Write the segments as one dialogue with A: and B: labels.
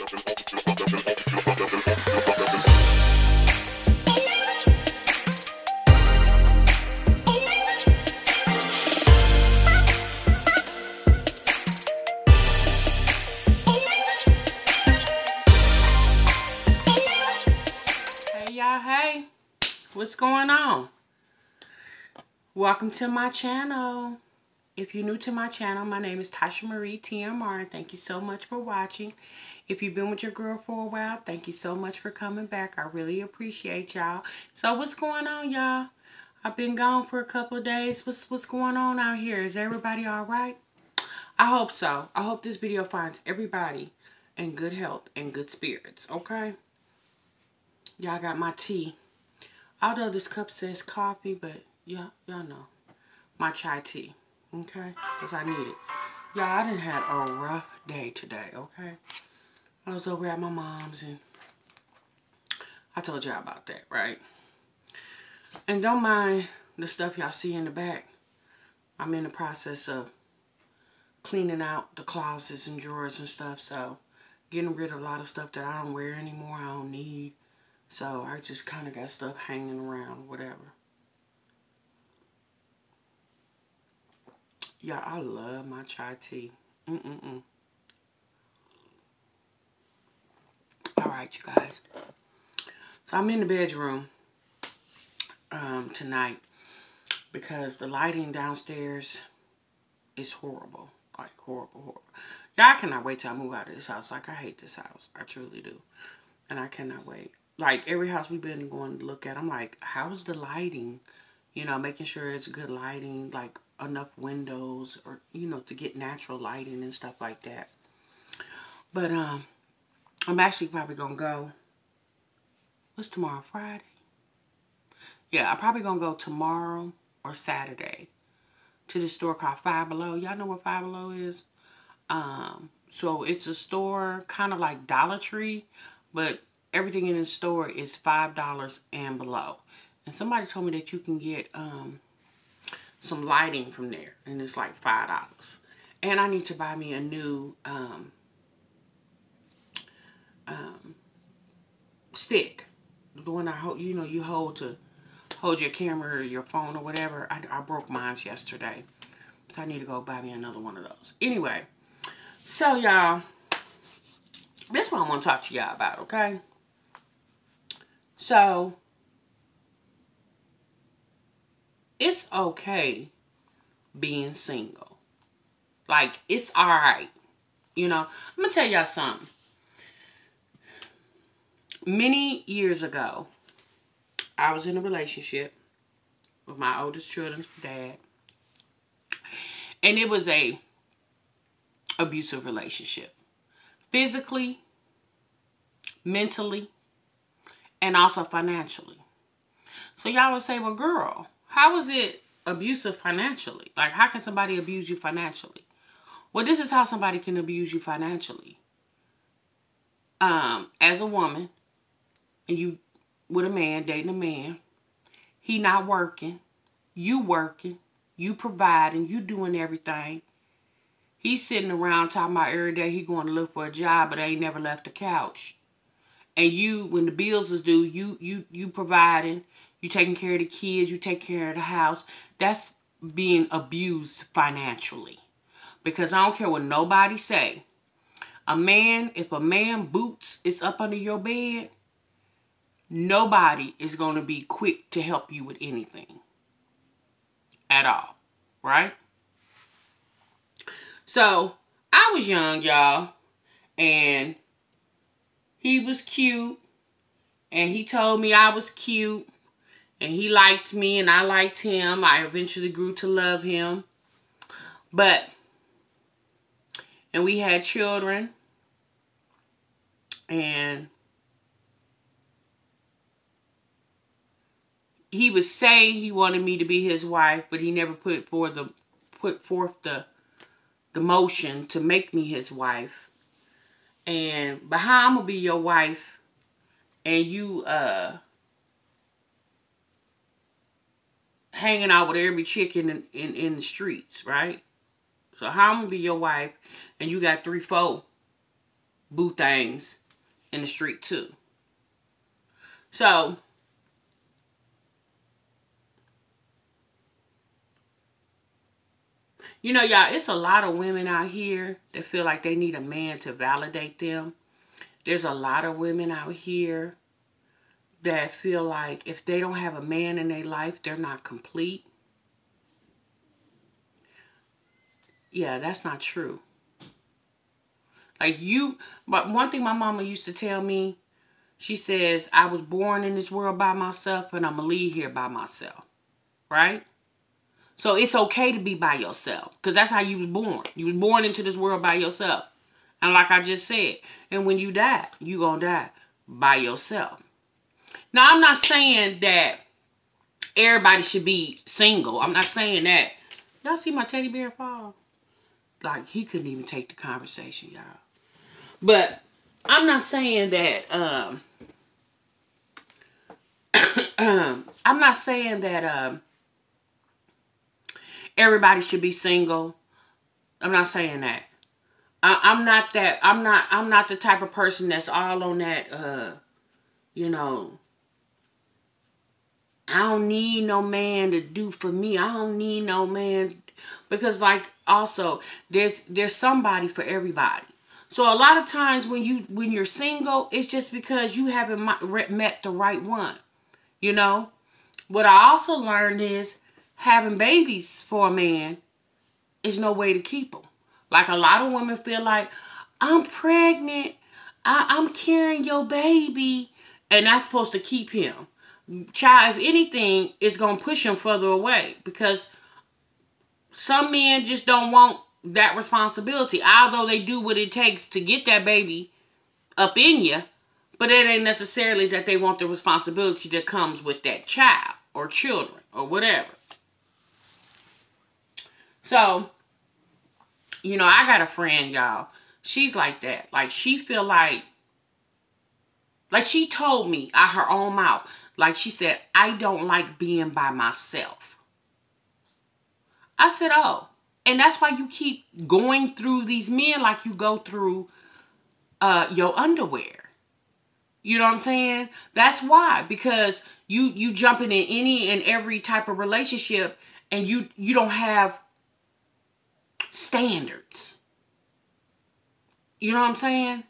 A: Y'all, hey, what's going on? Welcome to my channel. If you're new to my channel, my name is Tashamarietmr, and thank you so much for watching. If you've been with your girl for a while, thank you so much for coming back. I really appreciate y'all. So what's going on, y'all? I've been gone for a couple of days. What's going on out here? Is everybody all right? I hope so. I hope this video finds everybody in good health and good spirits, okay? Y'all got my tea. Although this cup says coffee, but y'all know. My chai tea. Okay? Because I need it. Y'all, I done had a rough day today, okay? I was over at my mom's and I told y'all about that, right? And don't mind the stuff y'all see in the back. I'm in the process of cleaning out the closets and drawers and stuff. So, getting rid of a lot of stuff that I don't wear anymore, I don't need. So, I just kind of got stuff hanging around, whatever. Yeah, I love my chai tea. Alright, you guys. So, I'm in the bedroom tonight because the lighting downstairs is horrible. Like, horrible. Y'all, I cannot wait till I move out of this house. Like, I hate this house. I truly do. And I cannot wait. Like, every house we've been going to look at, I'm like, how's the lighting? You know, making sure it's good lighting, like enough windows, or, you know, to get natural lighting and stuff like that. But, I'm actually probably going to go, what's tomorrow, Friday? Yeah, I'm probably going to go tomorrow or Saturday to the store called Five Below. Y'all know what Five Below is? So it's a store kind of like Dollar Tree, but everything in the store is $5 and below. And somebody told me that you can get some lighting from there, and it's like $5. And I need to buy me a new stick, the one I hold. You know, you hold your camera or your phone or whatever. I broke mine yesterday, so I need to go buy me another one of those. Anyway, so y'all, this is what I want to talk to y'all about, okay? So, it's okay being single. Like, it's alright. You know, I'm going to tell y'all something. Many years ago, I was in a relationship with my oldest children's dad. And it was a abusive relationship. Physically, mentally, and also financially. So y'all would say, well, girl, how is it abusive financially? Like, how can somebody abuse you financially? Well, this is how somebody can abuse you financially. As a woman, and you with a man, dating a man, he not working, you providing, you doing everything. He's sitting around talking about every day he going to look for a job, but ain't never left the couch. And you, when the bills is due, you providing, you taking care of the kids, you take care of the house. That's being abused financially. Because I don't care what nobody say. If a man boots is up under your bed, nobody is going to be quick to help you with anything. At all. Right? So, I was young, y'all. And he was cute. And he told me I was cute. And he liked me and I liked him. I eventually grew to love him. And we had children. And he would say he wanted me to be his wife, but he never put forth the motion to make me his wife. But how I'm gonna be your wife and you hanging out with every chick in the streets, right? So how I'm gonna be your wife and you got 3, 4 boo things in the street too. So, you know, y'all, it's a lot of women out here that feel like they need a man to validate them. There's a lot of women out here that feel like if they don't have a man in their life, they're not complete. Yeah, that's not true. Like but one thing my mama used to tell me, she says, I was born in this world by myself and I'm going to leave here by myself. Right? So it's okay to be by yourself because that's how you was born. You was born into this world by yourself. And like I just said, and when you die, you going to die by yourself. Now, I'm not saying that everybody should be single. I'm not saying that. Y'all see my teddy bear fall? Like, he couldn't even take the conversation, y'all. But I'm not saying that, I'm not saying that, everybody should be single. I'm not saying that. I'm not the type of person that's all on that, you know, I don't need no man to do for me. I don't need no man. Because like also there's somebody for everybody. So a lot of times when you're single, it's just because you haven't met the right one. You know? What I also learned is having babies for a man is no way to keep them. Like a lot of women feel like, I'm pregnant. I'm carrying your baby. And that's supposed to keep him. Child, if anything, it's going to push him further away. Because some men just don't want that responsibility. Although they do what it takes to get that baby up in you. But it ain't necessarily that they want the responsibility that comes with that child. Or children. Or whatever. So, you know, I got a friend, y'all. She's like that. Like, she feel like she told me out her own mouth. Like she said, I don't like being by myself. I said, oh. And that's why you keep going through these men like you go through your underwear. You know what I'm saying? That's why. Because you jumping in any and every type of relationship and you don't have standards. You know what I'm saying?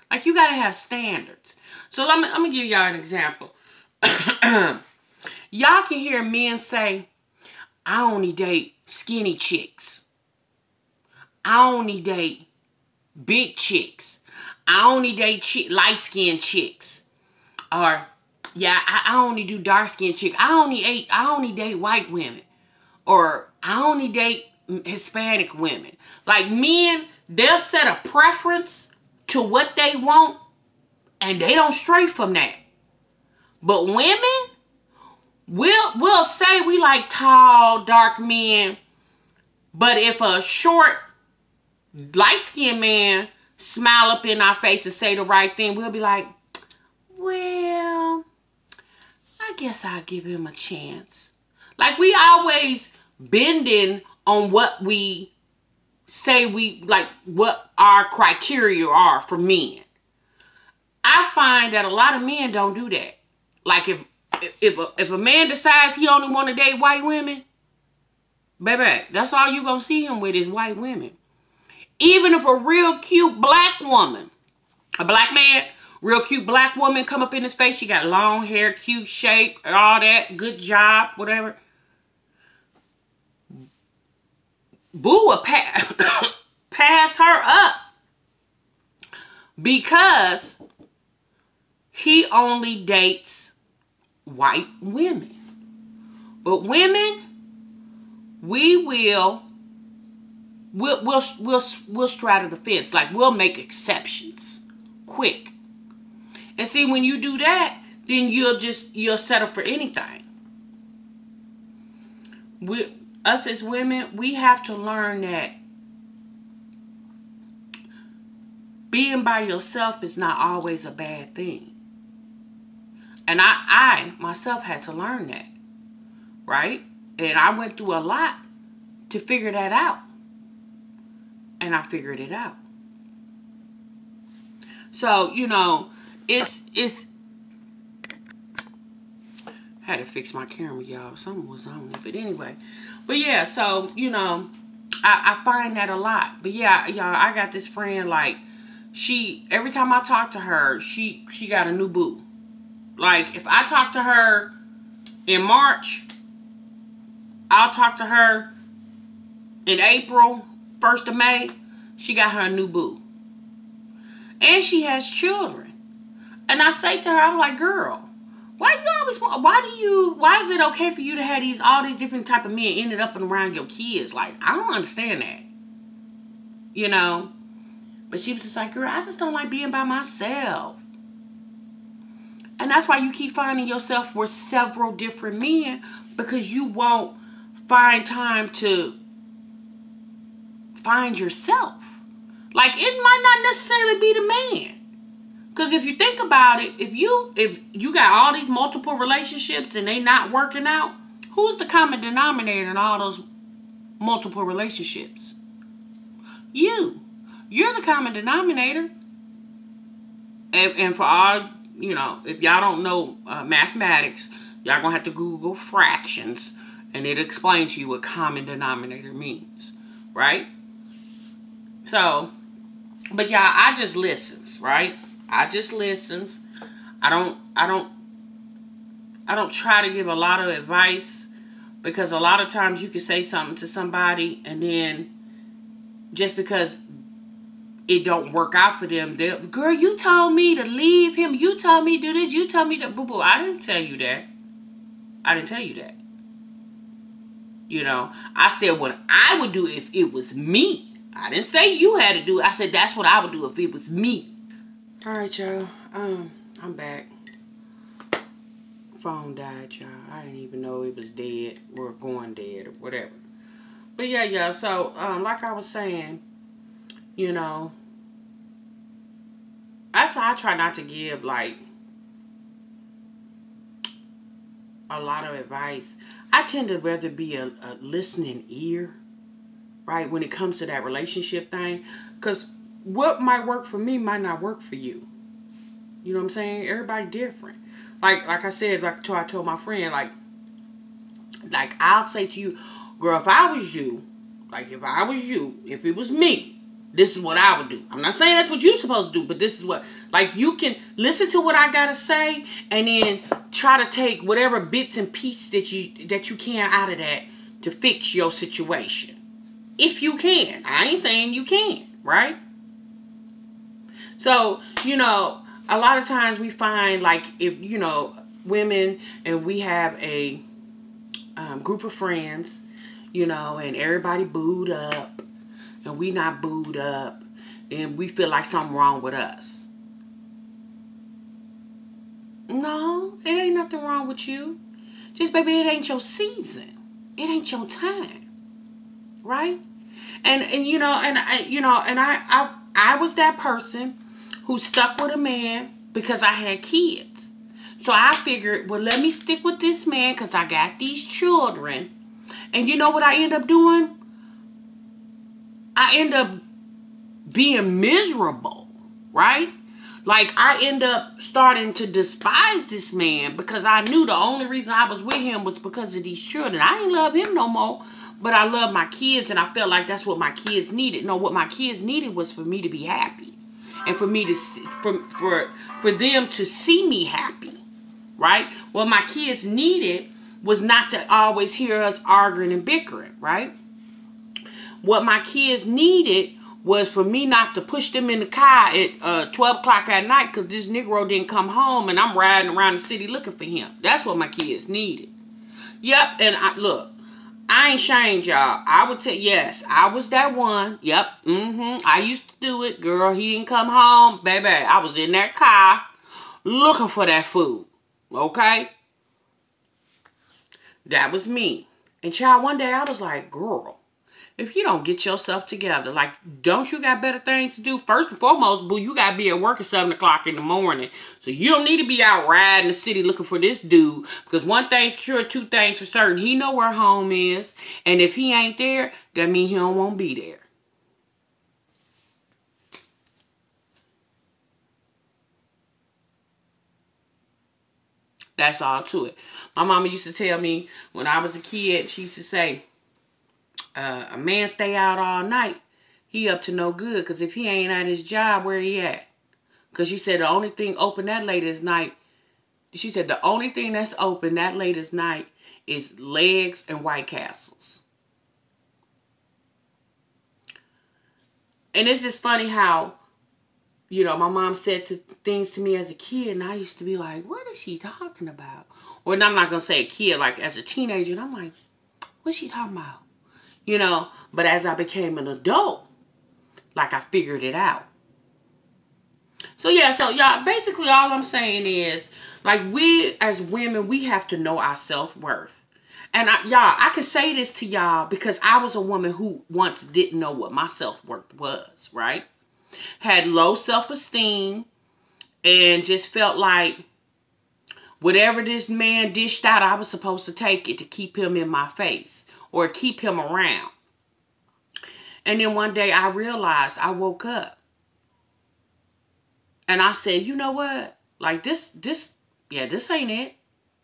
A: Like you got to have standards. So I'm going to give y'all an example. Y'all can hear men say, I only date skinny chicks. I only date big chicks. I only date light-skinned chicks. Or, yeah, I only do dark-skinned chicks. I only date white women. Or, I only date Hispanic women. Like men, they'll set a preference to what they want. And they don't stray from that. But women, we'll say we like tall, dark men. But if a short, light-skinned man smile up in our face and say the right thing, we'll be like, well, I guess I'll give him a chance. Like we always bending on what we say what our criteria are for men. I find that a lot of men don't do that. Like if a man decides he only want to date white women, baby, that's all you gonna see him with is white women. Even if a real cute black woman, a black man, real cute black woman come up in his face, she got long hair, cute shape, all that, good job, whatever. Boo will pass her up because he only dates white women. But women, we'll straddle the fence. Like we'll make exceptions quick. And see, when you do that, then you'll settle for anything. Us as women, we have to learn that being by yourself is not always a bad thing. And I myself had to learn that. Right? And I went through a lot to figure that out. And I figured it out. So, you know, it's I had to fix my camera, y'all. Something was on it. But anyway. But yeah, so, you know, I find that a lot. But yeah, y'all, I got this friend, like, every time I talk to her, she got a new boo. Like, if I talk to her in March, I'll talk to her in April, 1st of May, she got her a new boo. And she has children. And I say to her, I'm like, girl, why is it okay for you to have all these different type of men ended up and around your kids? Like, I don't understand that. You know? But she was just like, girl, I just don't like being by myself. And that's why you keep finding yourself with several different men, because you won't find time to find yourself. Like, it might not necessarily be the man. Because if you think about it, if you got all these multiple relationships and they not working out, who's the common denominator in all those multiple relationships? You. You're the common denominator. And for all, you know, if y'all don't know mathematics, y'all gonna have to Google fractions, and it explains to you what common denominator means, right? So, but y'all, I just listens, right? I just listens. I don't try to give a lot of advice, because a lot of times you can say something to somebody and then just because it don't work out for them, girl, you told me to leave him. You told me to do this. You told me to boo-boo. I didn't tell you that. I didn't tell you that. You know, I said what I would do if it was me. I didn't say you had to do it. I said that's what I would do if it was me. All right, y'all. I'm back. Phone died, y'all. I didn't even know it was dead or going dead or whatever. But yeah, y'all. So, like I was saying, you know, that's why I try not to give, like, a lot of advice. I tend to rather be a listening ear, right, when it comes to that relationship thing. Because what might work for me might not work for you. You know what I'm saying? Everybody different. Like I said, like I told my friend, like I'll say to you, girl, if I was you, if it was me, this is what I would do. I'm not saying that's what you're supposed to do, but this is what, like, you can listen to what I gotta say and then try to take whatever bits and pieces that you can out of that to fix your situation. If you can. I ain't saying you can't, right? So, you know, a lot of times we find, like, if, you know, women, and we have a group of friends, you know, and everybody booed up, and we not booed up, and we feel like something wrong with us. No, it ain't nothing wrong with you. Just, baby, it ain't your season. It ain't your time. Right? And you know, and I was that person who stuck with a man because I had kids. So I figured, well, let me stick with this man because I got these children. And you know what I end up doing? I end up being miserable, right? Like, I end up starting to despise this man because I knew the only reason I was with him was because of these children. I ain't love him no more, but I love my kids, and I felt like that's what my kids needed. No, what my kids needed was for me to be happy. And for me to for them to see me happy, right? What my kids needed was not to always hear us arguing and bickering, right? What my kids needed was for me not to push them in the car at 12 o'clock at night because this Negro didn't come home and I'm riding around the city looking for him. That's what my kids needed. Yep, and look, I ain't shamed, y'all. I would tell, yes, I was that one. Yep, I used to do it. Girl, he didn't come home. Baby, I was in that car looking for that food. Okay? That was me. And child, one day I was like, girl, if you don't get yourself together, like, don't you got better things to do? First and foremost, boo, you got to be at work at 7 o'clock in the morning. So you don't need to be out riding the city looking for this dude. Because one thing's sure, two things for certain. He know where home is. And if he ain't there, that means he don't want to be there. That's all to it. My mama used to tell me when I was a kid, she used to say, a man stay out all night, he up to no good. Because if he ain't at his job, where he at? Because she said the only thing open that late at night, she said the only thing that's open that late at night is legs and White Castles. And it's just funny how, you know, my mom said things to me as a kid, and I used to be like, what is she talking about? Or, and I'm not going to say a kid, like as a teenager, and I'm like, what's she talking about? You know, but as I became an adult, like I figured it out. So yeah, so y'all, basically all I'm saying is, like, we as women, we have to know our self-worth. And y'all, I can say this to y'all because I was a woman who once didn't know what my self-worth was, right? Had low self-esteem and just felt like whatever this man dished out, I was supposed to take it to keep him in my face or keep him around. And then one day I realized, I woke up and I said, you know what? Like this ain't it.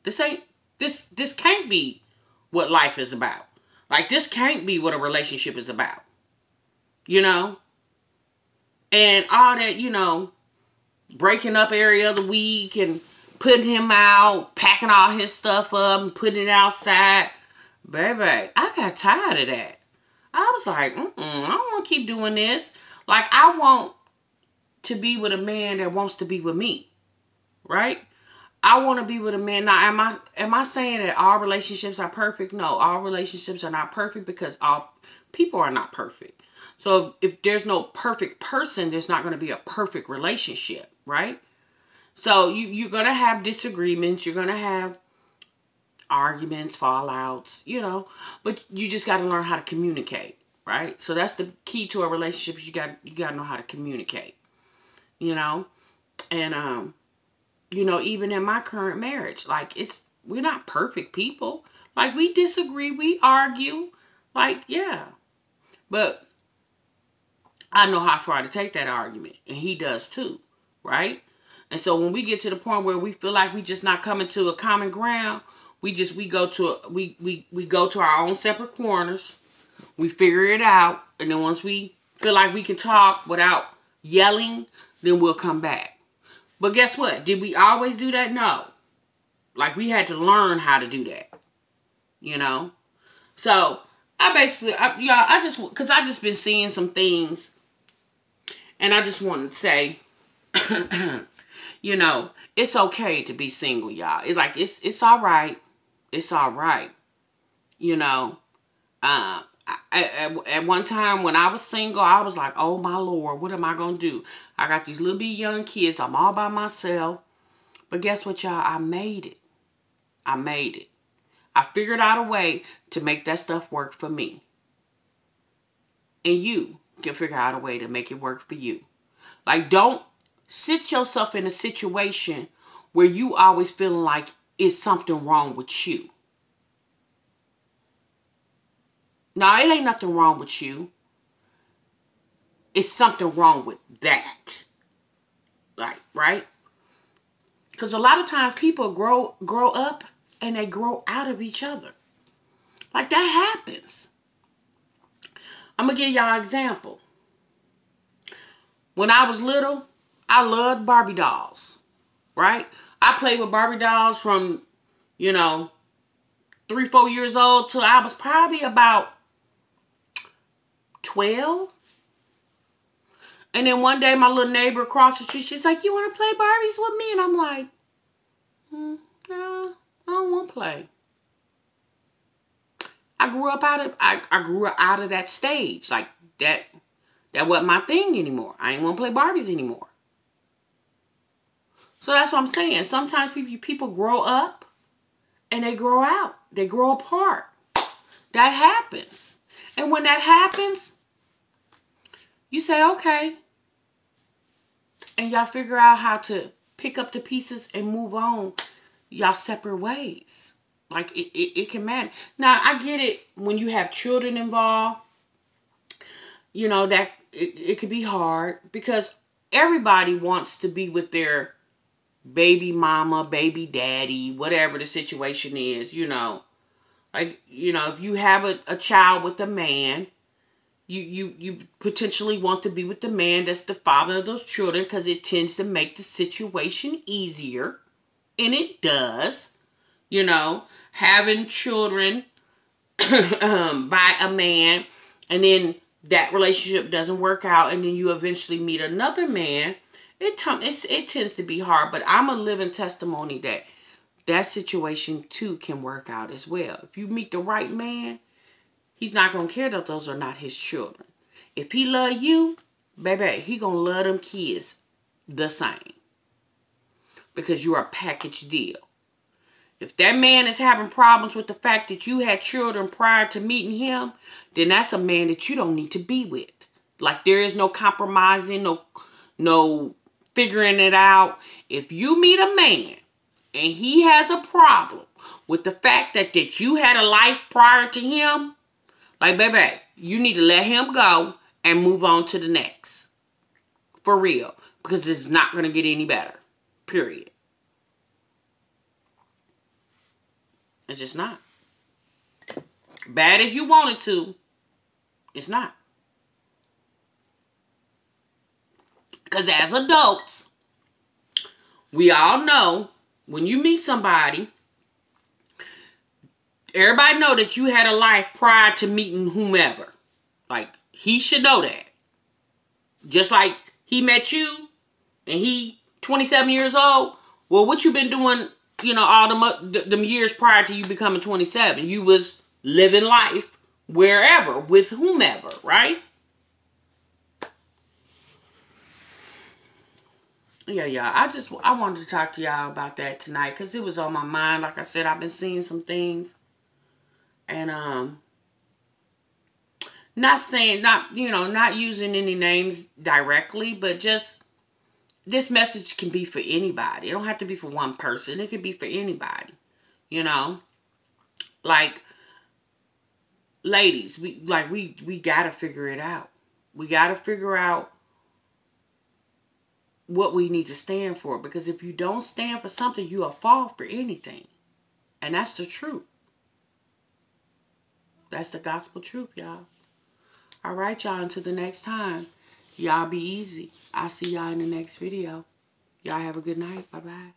A: This can't be what life is about. Like, this can't be what a relationship is about. You know? And all that, you know, breaking up every other week and putting him out, packing all his stuff up and putting it outside. Baby, I got tired of that. I was like, I don't want to keep doing this. Like, I want to be with a man that wants to be with me. Right? I want to be with a man. Now, am I saying that all relationships are perfect? No, all relationships are not perfect because all people are not perfect. So if there's no perfect person, there's not going to be a perfect relationship, right? So you're going to have disagreements. You're going to have arguments, fallouts, you know, but you just got to learn how to communicate, right? So that's the key to a relationship is you got to know how to communicate, you know, and, you know, even in my current marriage, like we're not perfect people. Like, we disagree, we argue, like, yeah. But I know how far to take that argument, and he does too, right? And so when we get to the point where we feel like we just not coming to a common ground, we go to our own separate corners. We figure it out, and then once we feel like we can talk without yelling, then we'll come back. But guess what? Did we always do that? No. Like, we had to learn how to do that. You know? So, I just been seeing some things. And I just wanted to say, you know, it's okay to be single, y'all. It's like, it's all right. It's all right. You know? At one time when I was single, I was like, oh my Lord, what am I going to do? I got these little bitty young kids. I'm all by myself. But guess what, y'all? I made it. I made it. I figured out a way to make that stuff work for me. And you can figure out a way to make it work for you. Like, don't sit yourself in a situation where you always feeling like it's something wrong with you. No, it ain't nothing wrong with you. It's something wrong with that. Like, right? Because a lot of times people grow up and they grow out of each other. Like, that happens. I'm going to give y'all an example. When I was little, I loved Barbie dolls. Right? I played with Barbie dolls from, you know, 3-4 years old till I was probably about 12. And then one day my little neighbor across the street, she's like, you want to play Barbies with me? And I'm like, no, I don't want to play. I grew out of that stage. Like, that wasn't my thing anymore. I ain't want to play Barbies anymore. So that's what I'm saying. Sometimes people grow up and they grow out. They grow apart. That happens. And when that happens, you say, okay. And y'all figure out how to pick up the pieces and move on y'all separate ways. Like, it can matter. Now, I get it when you have children involved. You know, that it could be hard because everybody wants to be with their baby mama, baby daddy, whatever the situation is, you know. Like, you know, if you have a child with a man, you potentially want to be with the man that's the father of those children, because it tends to make the situation easier. And it does. You know, having children by a man, and then that relationship doesn't work out, and then you eventually meet another man, it tends to be hard. But I'm a living testimony that that situation too can work out as well. If you meet the right man, he's not going to care that those are not his children. If he love you, baby, he going to love them kids the same. Because you're a package deal. If that man is having problems with the fact that you had children prior to meeting him, then that's a man that you don't need to be with. Like, there is no compromising, no figuring it out. If you meet a man and he has a problem with the fact that you had a life prior to him, like, baby, you need to let him go and move on to the next. For real. Because it's not going to get any better. Period. It's just not. Bad as you want it to, it's not. Because as adults, we all know when you meet somebody, everybody know that you had a life prior to meeting whomever. Like, he should know that. Just like he met you and he 27 years old. Well, what you been doing, you know, all them years prior to you becoming 27? You was living life wherever with whomever, right? Yeah. I wanted to talk to y'all about that tonight because it was on my mind. Like I said, I've been seeing some things. And not using any names directly, but just this message can be for anybody. It don't have to be for one person. It could be for anybody. You know? Like, ladies, we gotta figure it out. We gotta figure out what we need to stand for. Because if you don't stand for something, you'll fall for anything. And that's the truth. That's the gospel truth, y'all. All right, y'all. Until the next time. Y'all be easy. I'll see y'all in the next video. Y'all have a good night. Bye-bye.